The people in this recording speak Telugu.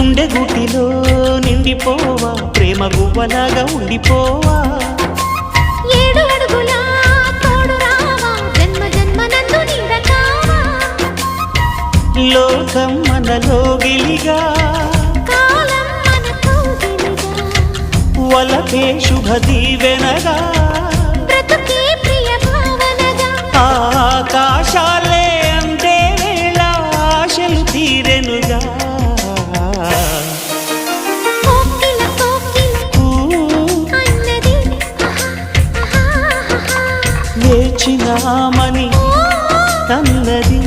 గుండె గుటిలో నిండిపోవా ప్రేమ గువ్వలాగా ఉండిపోవా 7 అడుగుల తోడు రావా జన్మ జన్మ నందు నీడకావా లోకం మనలో గిలిగా కాలం మనతో గిలిగా వలకే శుభ దీవెనగా బ్రతుకే ప్రియ భావనగా ఆకాశాలే అందే వేళ ఆశలు తీరెనుగా కోకిల కోకిల అన్నది వేచినామని అన్నది